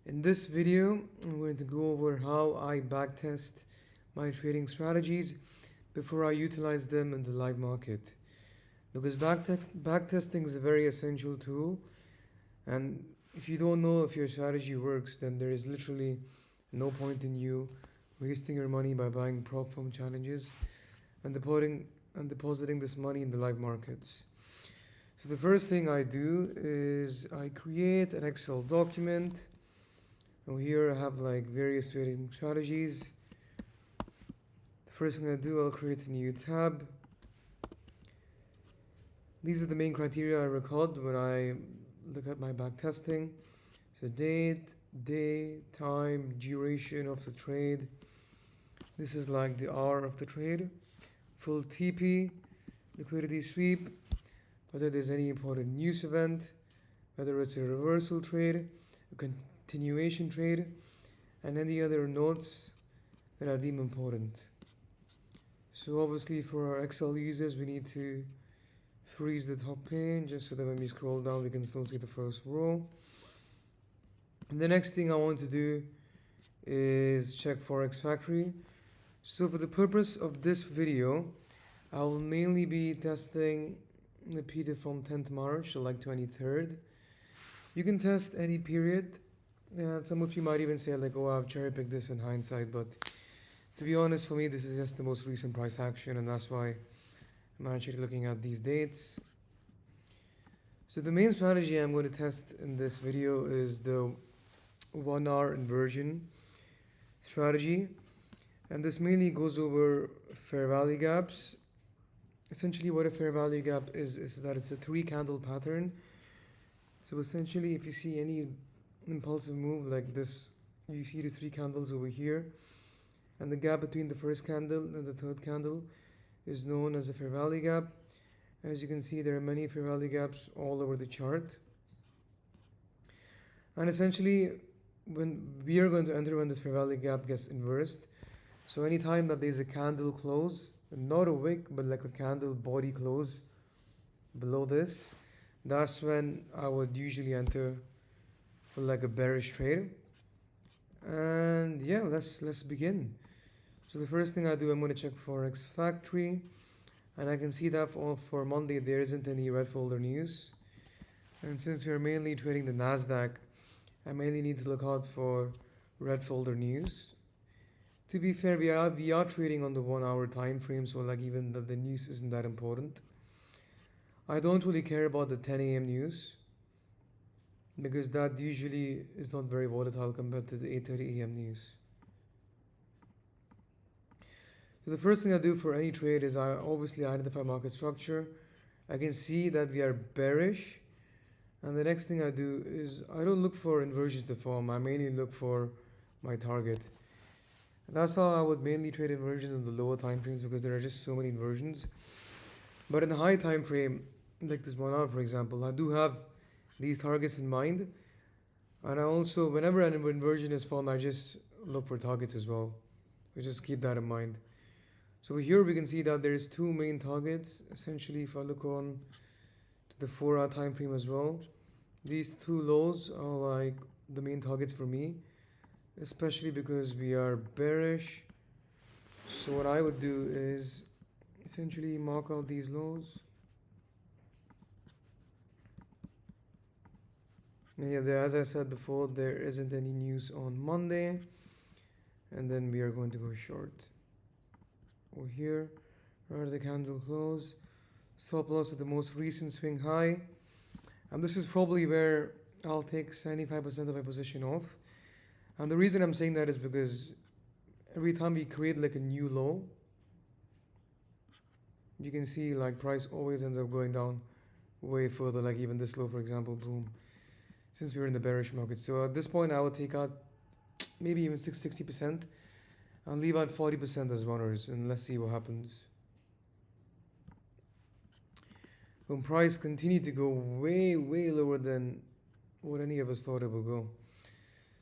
In this video, I'm going to go over how I backtest my trading strategies before I utilize them in the live market. Because backtesting is a very essential tool, and if you don't know if your strategy works, then there is literally no point in you wasting your money by buying prop firm challenges and depositing this money in the live markets. So the first thing I do is I create an Excel document. And here I have like various trading strategies. The first thing I do, I'll create a new tab. These are the main criteria I record when I look at my backtesting. So date, day, time, duration of the trade. This is like the hour of the trade. Full TP, liquidity sweep, whether there's any important news event, whether it's a reversal trade, a continuation trade, and any other notes that I deem important. So obviously for our Excel users, we need to freeze the top pane just so that when we scroll down we can still see the first row. And the next thing I want to do is check forex factory. So for the purpose of this video, I will mainly be testing repeated from 10th March to like 23rd. You can test any period. Some of you might even say like, oh, I've cherry picked this in hindsight, but to be honest, for me this is just the most recent price action, and that's why I'm actually looking at these dates. So the main strategy I'm going to test in this video is the 1 hour inversion strategy, and this mainly goes over fair value gaps. Essentially what a fair value gap is that it's a 3 candle pattern. So essentially if you see any impulsive move like this, you see these 3 candles over here, and the gap between the first candle and the third candle is known as a fair value gap. As you can see, there are many fair value gaps all over the chart, and essentially when we are going to enter when this fair value gap gets inversed. So anytime that there's a candle close, not a wick but like a candle body close below this, that's when I would usually enter for like a bearish trade. And yeah, let's begin. So the first thing I do, I'm going to check forex factory, and I can see that for Monday there isn't any red folder news, and since we are mainly trading the Nasdaq, I mainly need to look out for red folder news. To be fair, we are trading on the 1 hour time frame, so like even the news isn't that important. I don't really care about the 10 a.m. news because that usually is not very volatile compared to the 8:30 a.m. news. So the first thing I do for any trade is I obviously identify market structure. I can see that we are bearish, and the next thing I do is I don't look for inversions to form. I mainly look for my target. That's how I would mainly trade inversions in the lower time frames because there are just so many inversions. But in the high time frame, like this 1 hour for example, I do have these targets in mind, and I also, whenever an inversion is formed, I just look for targets as well. So just keep that in mind. So here we can see that there is 2 main targets. Essentially, if I look on to the 4 hour time frame as well, these 2 lows are like the main targets for me, especially because we are bearish. So what I would do is essentially mark out these lows. And yeah, as I said before, there isn't any news on Monday, and then we are going to go short. Over here, where the candle close, stop loss at the most recent swing high, and this is probably where I'll take 75% of my position off. And the reason I'm saying that is because every time we create like a new low, you can see like price always ends up going down way further, like even this low for example, boom, since we're in the bearish market. So at this point I would take out maybe even 60%. I'll leave out 40% as runners, and let's see what happens. When price continued to go way lower than what any of us thought it would go.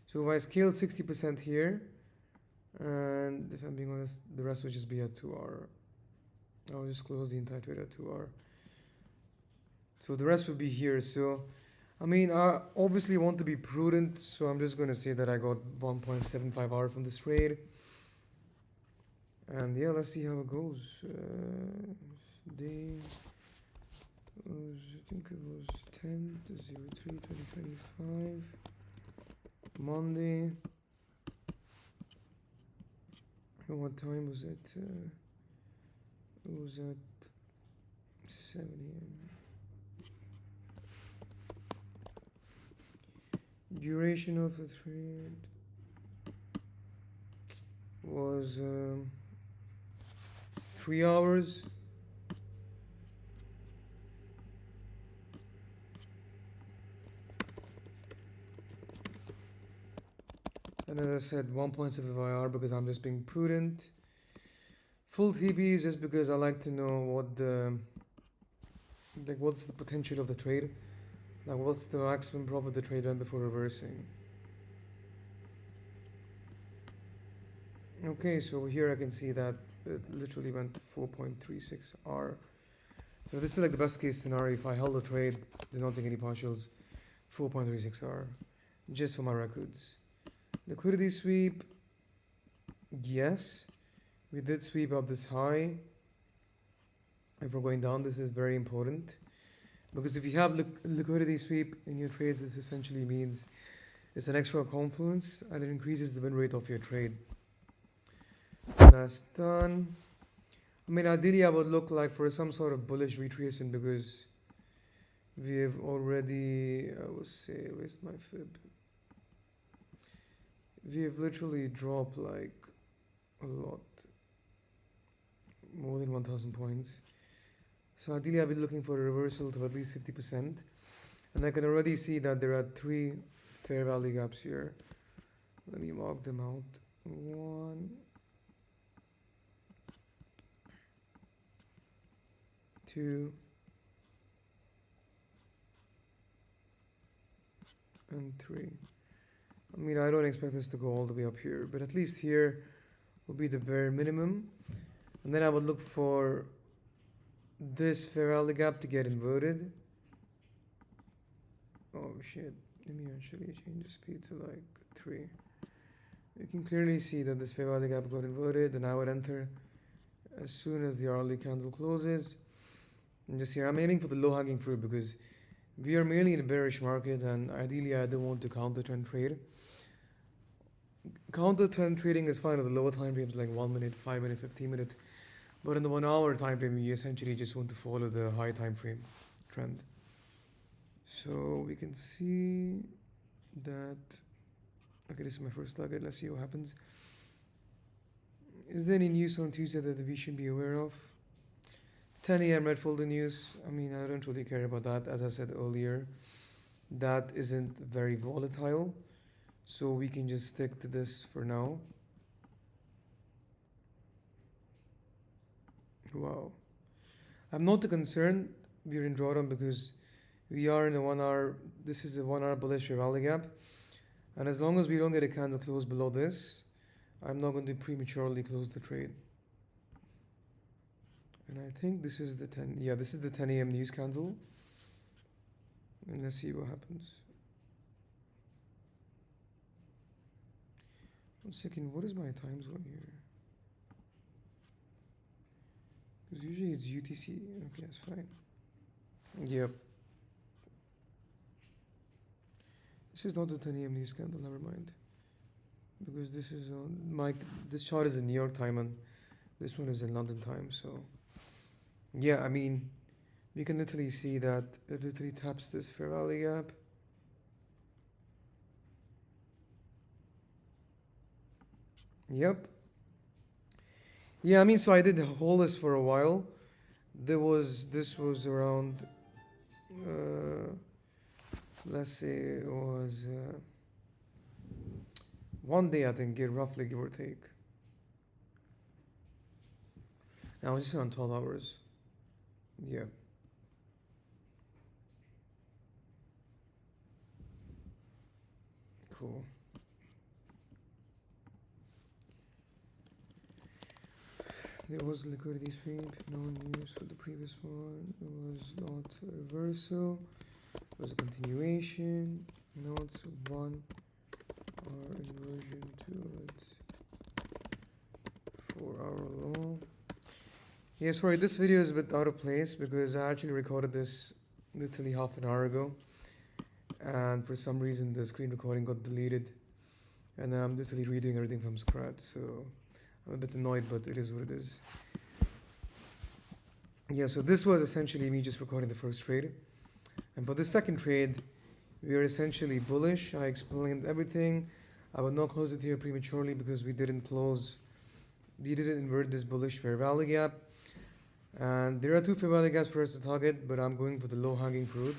So if I scaled 60% here, and if I'm being honest, the rest would just be at 2 hour. I'll just close the entire trade at 2 hour. So the rest would be here. So I mean, I obviously want to be prudent, so I'm just going to say that I got 1.75 hour from this trade. And yeah, let's see how it goes. Day was, I think it was 10 to 03 2025. Monday. What time was it? It was at 7 a.m. Duration of the trade was 3 hours. And as I said, 1.75 IR because I'm just being prudent. Full TP is just because I like to know what what's the potential of the trade. Like what's the maximum profit the trade done before reversing. Okay, so here I can see that it literally went to 4.36 R. So this is like the best case scenario. If I held the trade, did not take any partials, 4.36 R, just for my records. Liquidity sweep, yes, we did sweep up this high. If we're going down, this is very important because if you have liquidity sweep in your trades, this essentially means it's an extra confluence and it increases the win rate of your trade. That's done. I mean, ideally, I would look like for some sort of bullish retracement because we have already, I would say, where's my fib? We have literally dropped like a lot, more than 1,000 points. So ideally, I'll be looking for a reversal to at least 50%. And I can already see that there are 3 fair value gaps here. Let me mark them out. 1, 2, and 3. I mean, I don't expect this to go all the way up here, but at least here will be the bare minimum. And then I would look for this fair value gap to get inverted. Oh shit, let me actually change the speed to like 3. You can clearly see that this fair value gap got inverted, and I would enter as soon as the hourly candle closes. And just here, I'm aiming for the low hanging fruit because we are mainly in a bearish market, and ideally I don't want to counter trend trade. Counter trend trading is fine at the lower time frames like 1 minute, 5 minute, 15 minute, but in the 1 hour time frame, you essentially just want to follow the high time frame trend. So we can see that. Okay, this is my first target. Let's see what happens. Is there any news on Tuesday that we should be aware of? 10 a.m. red folder news. I mean, I don't really care about that. As I said earlier, that isn't very volatile. So we can just stick to this for now. Wow. I'm not too concerned. We're in drawdown because we are in a 1 hour. This is a 1 hour bullish rally gap. And as long as we don't get a candle close below this, I'm not going to prematurely close the trade. And I think this is the 10. Yeah, this is the 10 a.m. news candle. And let's see what happens. 1 second, what is my time zone here? Because usually it's UTC. Okay, that's fine. Yep. This is not the 10 a.m. news candle, never mind. Because this is on this chart is in New York time and this one is in London time, so yeah, I mean, we can literally see that it literally taps this fair value gap. Yep. Yeah, I mean, so I did hold this for a while. This was around, let's say it was 1 day, I think, roughly give or take. Now it's just around 12 hours. Yeah. Cool. There was liquidity sweep, no news for the previous one. It was not a reversal. was a continuation. Now it's 1 hour inversion towards 4-hour low. Yeah, sorry, this video is a bit out of place because I actually recorded this literally half an hour ago, and for some reason the screen recording got deleted, and I'm literally redoing everything from scratch, so I'm a bit annoyed, but it is what it is. Yeah, so this was essentially me just recording the first trade, and for the second trade we are essentially bullish. I explained everything. I will not close it here prematurely because we didn't invert this bullish fair value gap, and there are 2 fair value gaps for us to target, but I'm going for the low hanging fruit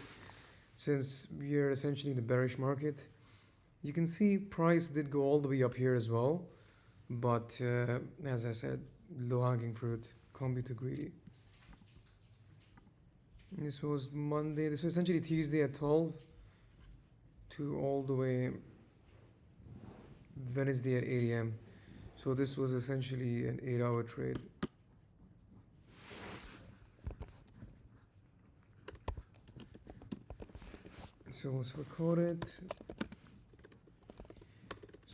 since we are essentially in the bearish market. You can see price did go all the way up here as well, but as I said, low hanging fruit, can't be too greedy. This was Monday, this was essentially Tuesday at 12 to all the way Wednesday at 8 a.m. So this was essentially an 8-hour trade. So let's record it.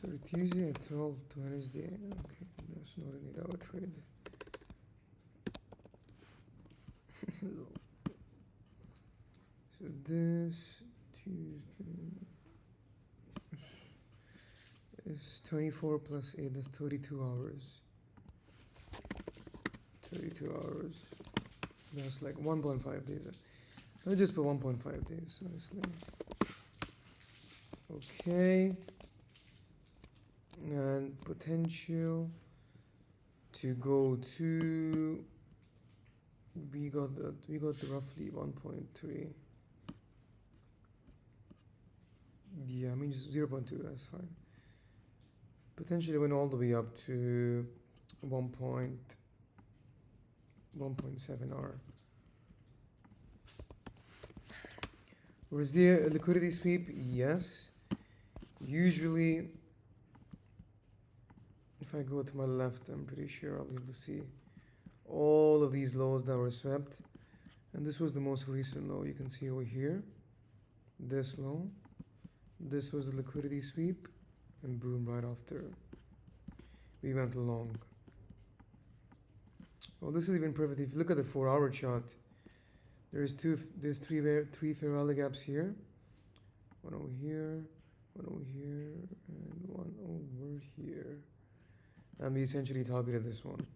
Sorry, Tuesday at 12 to Wednesday. Okay, that's not an 8-hour trade. So this Tuesday is 24 plus 8, that's 32 hours. 32 hours. That's like 1.5 days. Let's just put 1.5 days, honestly. Okay. And potential to go to, we got roughly 1.3. Yeah, I mean just 0.2, that's fine. Potentially went all the way up to 1.7 R. Was there a liquidity sweep? Yes. Usually, if I go to my left, I'm pretty sure I'll be able to see all of these lows that were swept. And this was the most recent low. You can see over here, this low. This was a liquidity sweep, and boom, right after we went long. Well, this is even perfect. If you look at the 4-hour chart, there's three fair value gaps here, one over here, one over here, and one over here, and we essentially targeted this one.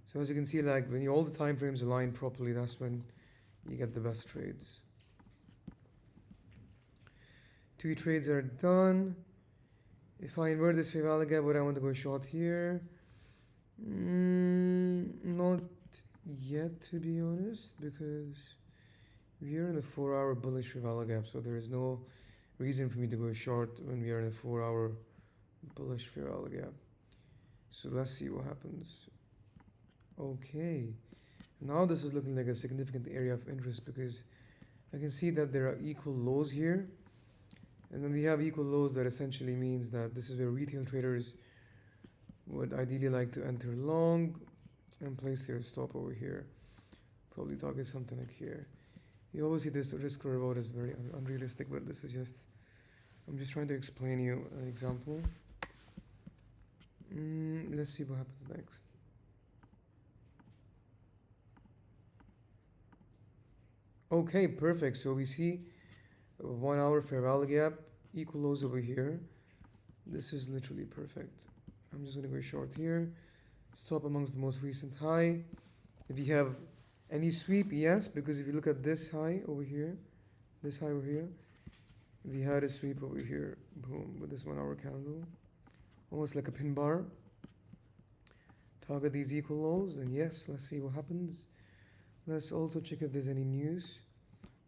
So as you can see, like when all the time frames align properly, that's when you get the best trades. 2 trades are done. If I invert this fair value gap, would I want to go short here? Not yet, to be honest, because we are in a 4-hour bullish fair value gap, so there is no reason for me to go short when we are in a 4-hour bullish fair value gap. So let's see what happens. Okay, now this is looking like a significant area of interest because I can see that there are equal lows here. And when we have equal lows, that essentially means that this is where retail traders would ideally like to enter long and place their stop over here. Probably target something like here. You always see this risk reward is very unrealistic, but this is just, I'm just trying to explain you an example. Let's see what happens next. Okay, perfect. So we see 1 hour fair value gap, equal lows over here. This is literally perfect. I'm just going to go short here. Stop amongst the most recent high. If you have any sweep, yes, because if you look at this high over here, this high over here, we had a sweep over here, boom, with this 1 hour candle, almost like a pin bar. Target these equal lows, and yes, let's see what happens. Let's also check if there's any news.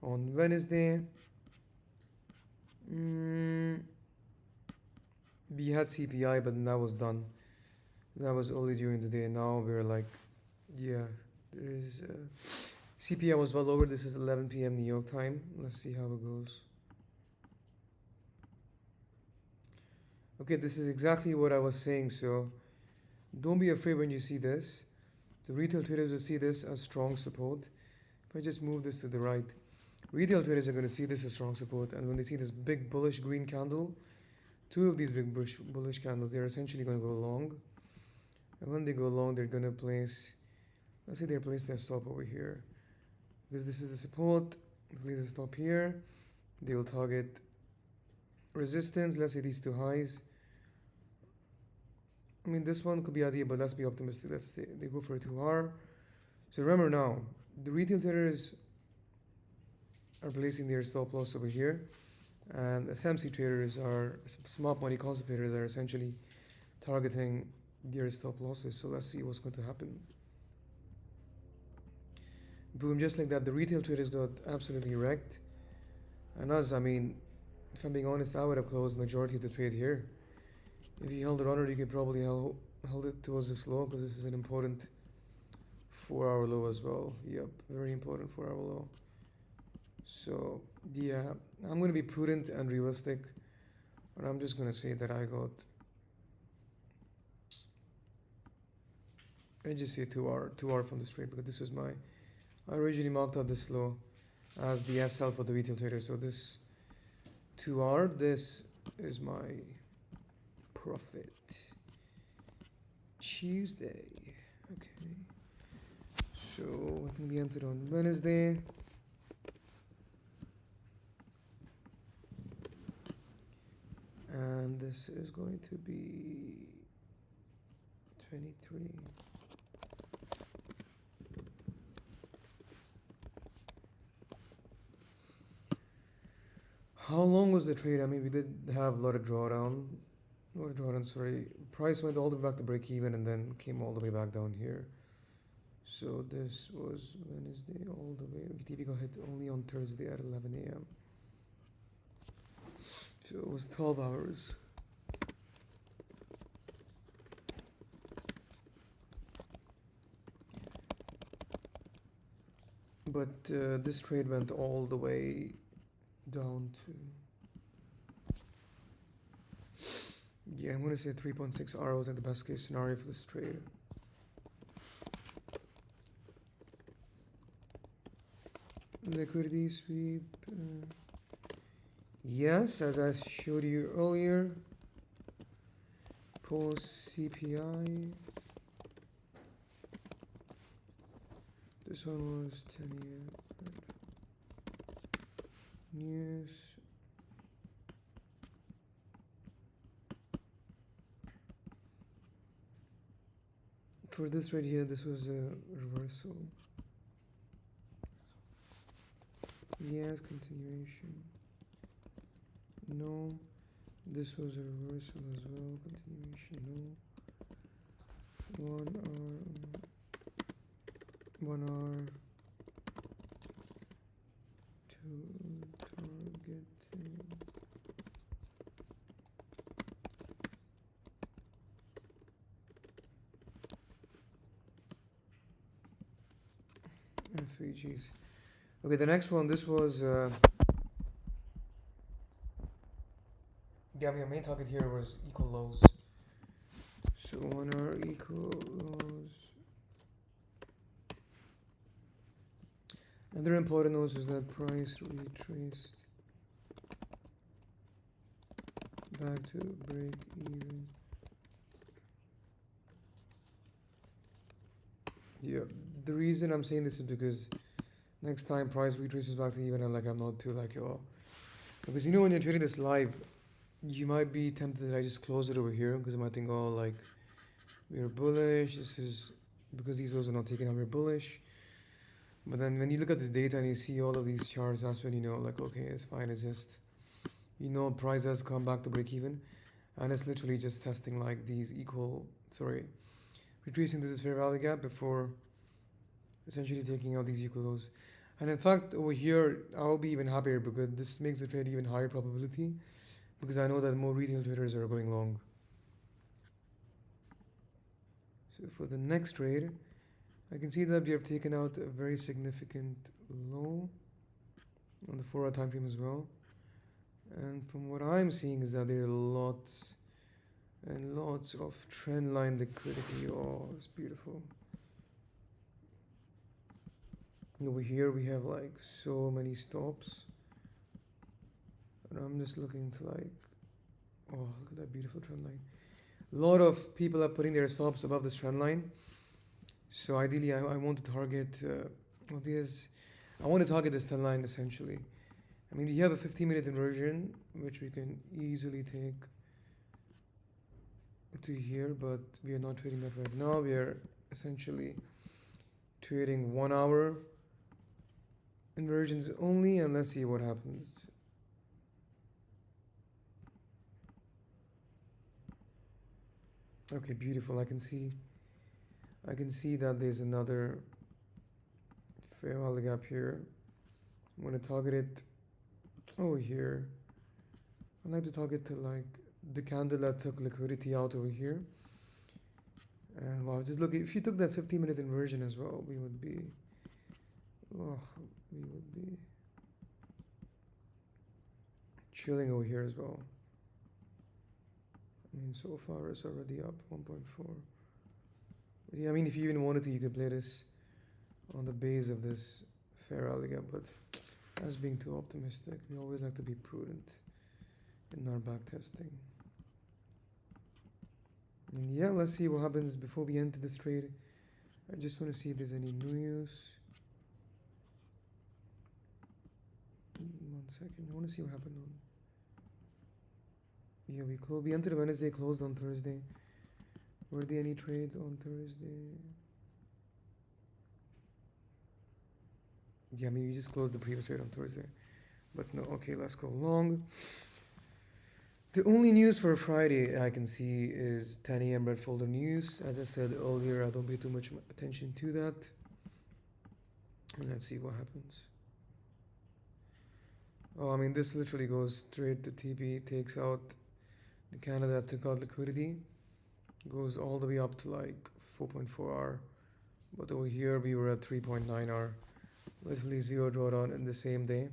On Wednesday, we had CPI, but that was done. That was only during the day. Now we're like, yeah, there is CPI was well over. This is 11 p.m. New York time. Let's see how it goes. Okay, this is exactly what I was saying. So don't be afraid when you see this. The retail traders will see this as strong support. If I just move this to the right, Retail traders are going to see this as strong support, and when they see this big bullish green candle, two of these big bullish candles, they're essentially going to go long. And when they go long, they're going to place, let's say they place their stop over here. Because this is the support, place a stop here. They will target resistance, let's say these two highs. I mean, this one could be idea, but let's be optimistic. Let's say they go for a 2R. So remember now, the retail traders are placing their stop loss over here, and SMC traders are smart money concentrators are essentially targeting their stop losses. So let's see what's going to happen. Boom, just like that, the retail traders got absolutely wrecked. And us, I mean, if I'm being honest, I would have closed majority of the trade here. If you held the runner, you could probably held it towards this low, because this is an important 4-hour low as well. Yep, very important 4-hour low. So yeah, I'm going to be prudent and realistic, and I'm just going to say that I just say 2R from this trade, because this was I originally marked out this low as the SL for the retail trader. So this 2R, this is my profit. Tuesday. Okay. So what can be entered on Wednesday? And this is going to be 23. How long was the trade? I mean, we did have a lot of drawdown. Sorry. Price went all the way back to break even and then came all the way back down here. So this was Wednesday all the way. TP got hit only on Thursday at 11 a.m. So it was 12 hours. But this trade went all the way down to, yeah, I'm going to say 3.6 ROs at the best case scenario for this trade. Liquidity sweep. Yes, as I showed you earlier, post CPI. This one was 10-year news. For this right here, this was a reversal. Yes, continuation. No. This was a reversal as well. Continuation. No. 1 hour. 2 targeting. FAGs. Okay, the next one, this was yeah, my main target here was equal lows. So 1 hour equal lows. Another important note is that price retraced back to break even. Yeah, the reason I'm saying this is because next time price retraces back to even, I'm not too yo. Because when you're trading this live, you might be tempted that I just close it over here, because I might think, oh, we're bullish. This is because these lows are not taken out, we're bullish. But then when you look at the data and you see all of these charts, that's when you know, okay, it's fine. It's just, price has come back to break even, and it's literally just testing these retracing to this fair value gap before essentially taking out these equal lows. And in fact, over here, I'll be even happier, because this makes the trade even higher probability, because I know that more retail traders are going long. So for the next trade, I can see that we have taken out a very significant low on the 4-hour time frame as well. And from what I'm seeing is that there are lots and lots of trend line liquidity. Oh, it's beautiful. Over here we have like so many stops, and I'm just looking to like, oh, look at that beautiful trend line. A lot of people are putting their stops above this trend line. So ideally, I want to target, I want to target this trend line essentially. I mean, you have a 15-minute inversion, which we can easily take to here, but we are not trading that right now. We are essentially trading 1 hour inversions only, and let's see what happens. Okay, beautiful. I can see that there's another fair value gap here. I'm gonna target it over here. I like to target to like the candle that took liquidity out over here. And wow, just look, if you took that 15-minute inversion as well, we would be chilling over here as well. I mean, so far it's already up 1.4. Yeah, I mean, if you even wanted to, you could play this on the base of this fair value gap, but that's being too optimistic. We always like to be prudent in our back testing. And yeah, let's see what happens before we enter this trade. I just want to see if there's any news. 1 second. I want to see what happened on. Yeah, we entered Wednesday, closed on Thursday. Were there any trades on Thursday? Yeah, I mean, we just closed the previous trade on Thursday. But no, okay, let's go long. The only news for Friday I can see is 10 a.m. red folder news. As I said earlier, I don't pay too much attention to that. And let's see what happens. Oh, I mean, this literally goes straight to TP, takes out the candle that took out liquidity, goes all the way up to like 4.4 hour. But over here we were at 3.9 hour. Literally zero drawdown in the same day.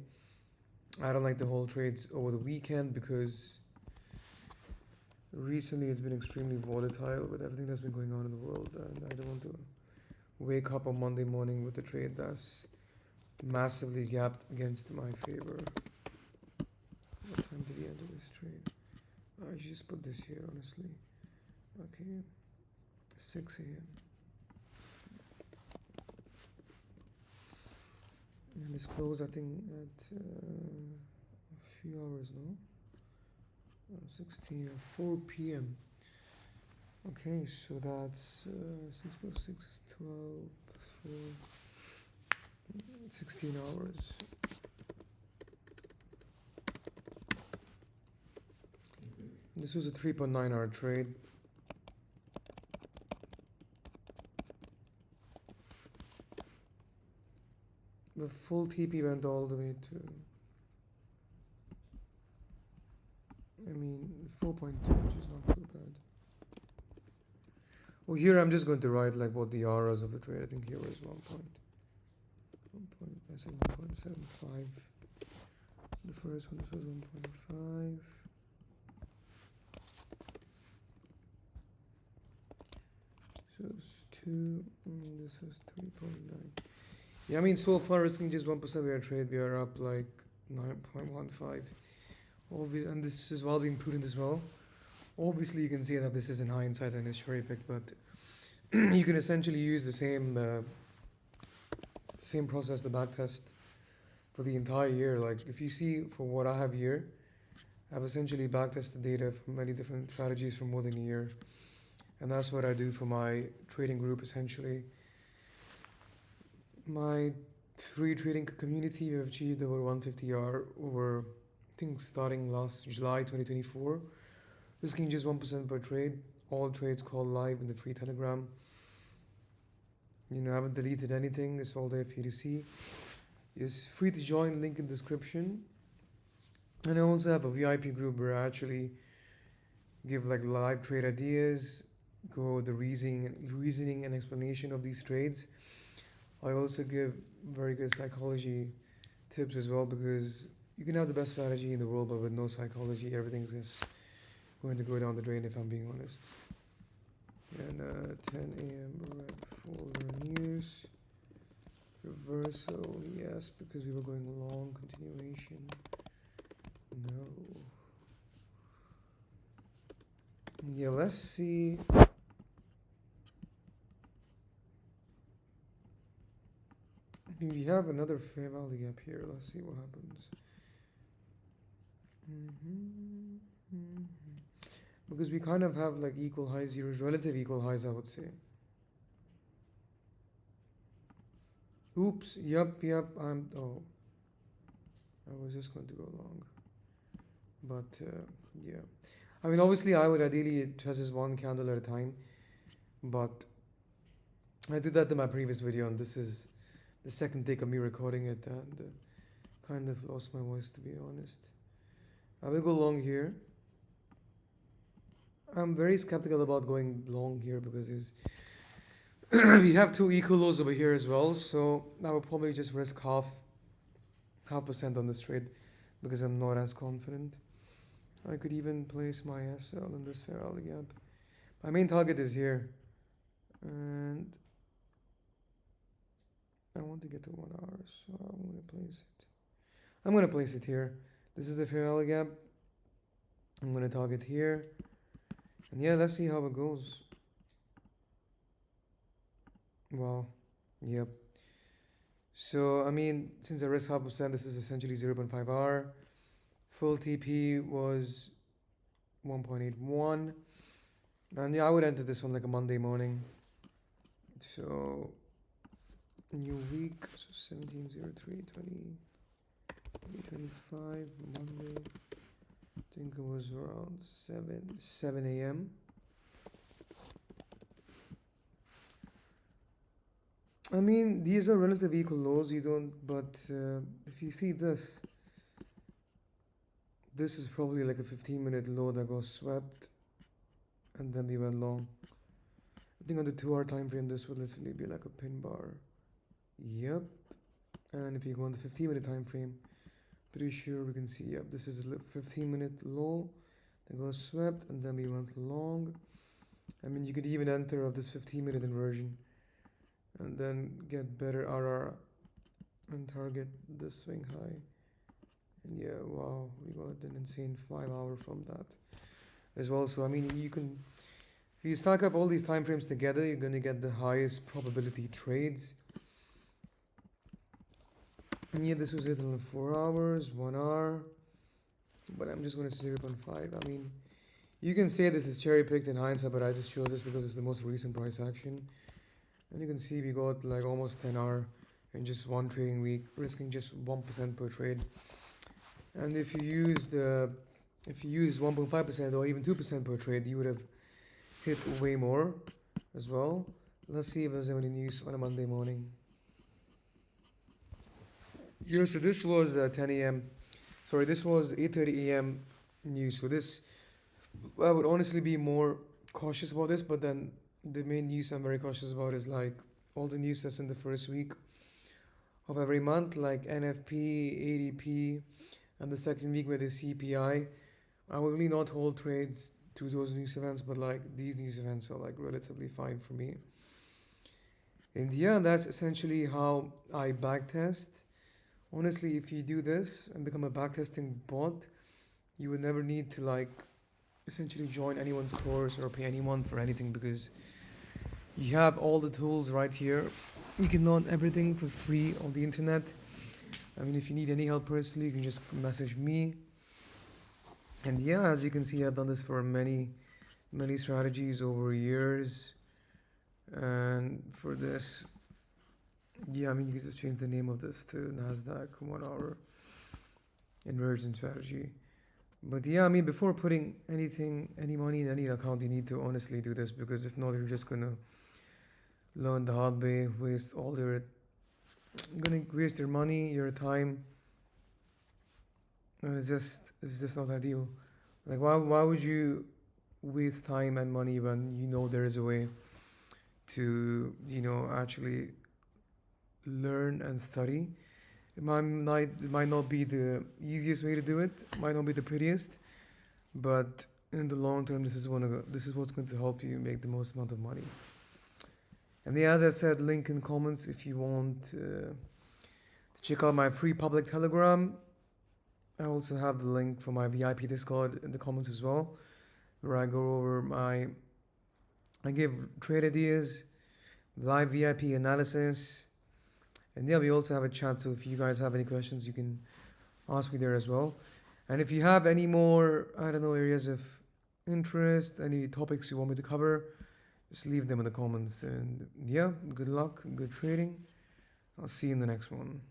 I don't like the whole trades over the weekend because recently it's been extremely volatile with everything that's been going on in the world, and I don't want to wake up on Monday morning with a trade that's massively gapped against my favor. What time did we enter this trade? I should just put this here, honestly. Okay, 6 a.m. And it's closed, I think, at a few hours now. 4 p.m. Okay, so that's 6 plus 6 is 12 plus 4, 16 hours. This was a 3.9 hour trade. The full TP went all the way to, I mean, 4.2, which is not too bad. Well, here I'm just going to write like what the hours of the trade. I think here was 1.75. The first one, this was 1.5. So it's 2, and this is 3.9. Yeah, I mean, so far risking just 1% of our trade, we are up like 9.15. Obviously, and this is while being prudent as well. Obviously, you can see that this is in hindsight and it's cherry picked, but you can essentially use the same process, the back test, for the entire year. Like if you see for what I have here, I've essentially back tested data from many different strategies for more than a year, and that's what I do for my trading group essentially. My free trading community, we have achieved over 150R over, I think, starting last July 2024. Risking just 1% per trade. All trades called live in the free Telegram. You know, I haven't deleted anything. It's all there for you to see. It's free to join, link in description. And I also have a VIP group where I actually give like live trade ideas, go the reasoning and explanation of these trades. I also give very good psychology tips as well, because you can have the best strategy in the world, but with no psychology, everything's just going to go down the drain, if I'm being honest. And 10 a.m. red folder news. Reversal, yes, because we were going long. Continuation, no. Yeah, let's see. We have another fair value gap here. Let's see what happens. Because we kind of have like equal highs here, relative equal highs, I would say. Oops, yep, oh, I was just going to go long. But, yeah. I mean, obviously, I would ideally test this one candle at a time. But I did that in my previous video, and this is the second take of me recording it, and kind of lost my voice, to be honest. I will go long here. I'm very skeptical about going long here because we have two equal lows over here as well, so I will probably just risk half percent on this trade because I'm not as confident. I could even place my SL in this fair value gap. My main target is here, and I want to get to 1 hour, so I'm gonna place it. I'm gonna place it here. This is the fair value gap. I'm gonna target here, and yeah, let's see how it goes. Wow, yep. So I mean, since I risk half percent, this is essentially 0.5 hour. Full TP was 1.81, and yeah, I would enter this one like a Monday morning. So new week, so 17/03/2025 Monday. I think it was around 7 a.m. I mean, these are relative equal lows. You don't, but if you see this is probably like a 15-minute low that goes swept, and then we went long. I think on the 2 hour time frame, this would literally be like a pin bar. Yep. And if you go on the 15-minute time frame, pretty sure we can see, yep, this is a 15-minute low that goes swept, and then we went long. I mean, you could even enter of this 15-minute inversion and then get better RR and target the swing high. And yeah, wow, we got an insane 5 hour from that as well. So I mean, you can, if you stack up all these time frames together, you're gonna get the highest probability trades. And yeah, this was it in 4 hours, 1 hour, but I'm just gonna say 0.5. I mean, you can say this is cherry picked in hindsight, but I just chose this because it's the most recent price action. And you can see we got like almost 10 hour in just one trading week, risking just 1% per trade. And if you use 1.5% or even 2% per trade, you would have hit way more as well. Let's see if there's any news on a Monday morning. Yeah, so this was 10 a.m. Sorry, this was 8:30 a.m. news. So this, I would honestly be more cautious about this, but then the main news I'm very cautious about is like all the news that's in the first week of every month, like NFP, ADP, and the second week with the CPI. I will really not hold trades to those news events, but like these news events are like relatively fine for me. And yeah, that's essentially how I backtest. Honestly, if you do this and become a backtesting bot, you would never need to like essentially join anyone's course or pay anyone for anything because you have all the tools right here. You can learn everything for free on the internet. I mean, if you need any help personally, you can just message me. And yeah, as you can see, I've done this for many strategies over years. And for this, yeah, I mean, you can just change the name of this to NASDAQ 1 hour inversion strategy. But yeah, I mean, before putting any money in any account, you need to honestly do this because if not, you're just gonna learn the hard way, you're gonna waste your money, your time, and it's just not ideal. Like, why would you waste time and money when you know there is a way to actually learn and study? It might not be the easiest way to do it, might not be the prettiest, but in the long term, this is what's going to help you make the most amount of money. And yeah, as I said, link in comments if you want to check out my free public Telegram. I also have the link for my VIP Discord in the comments as well, where I go over I give trade ideas, live VIP analysis, and yeah, we also have a chat. So if you guys have any questions, you can ask me there as well. And if you have any more, I don't know, areas of interest, any topics you want me to cover, just leave them in the comments. And yeah, good luck, good trading. I'll see you in the next one.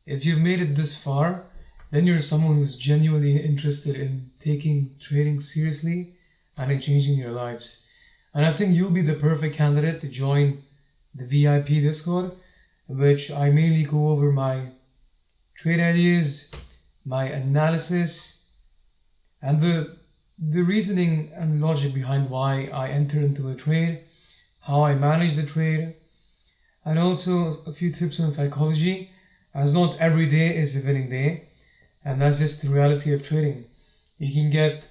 If you've made it this far, then you're someone who's genuinely interested in taking trading seriously and in changing your lives. And I think you'll be the perfect candidate to join the VIP Discord, in which I mainly go over my trade ideas, my analysis, and the reasoning and logic behind why I enter into a trade, how I manage the trade, and also a few tips on psychology, as not every day is a winning day, and that's just the reality of trading. You can get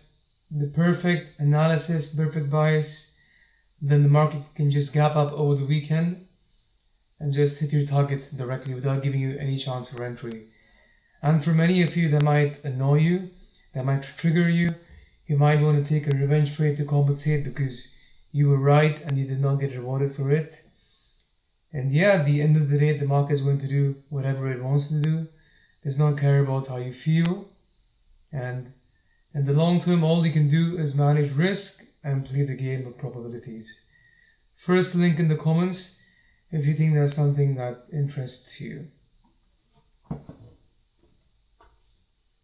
the perfect analysis, the perfect bias, then the market can just gap up over the weekend and just hit your target directly without giving you any chance for entry. And for many of you, that might annoy you, that might trigger you. You might want to take a revenge trade to compensate because you were right and you did not get rewarded for it. And yeah, at the end of the day, the market is going to do whatever it wants to do. It does not care about how you feel. And in the long term, all you can do is manage risk and play the game of probabilities. First link in the comments if you think that's something that interests you.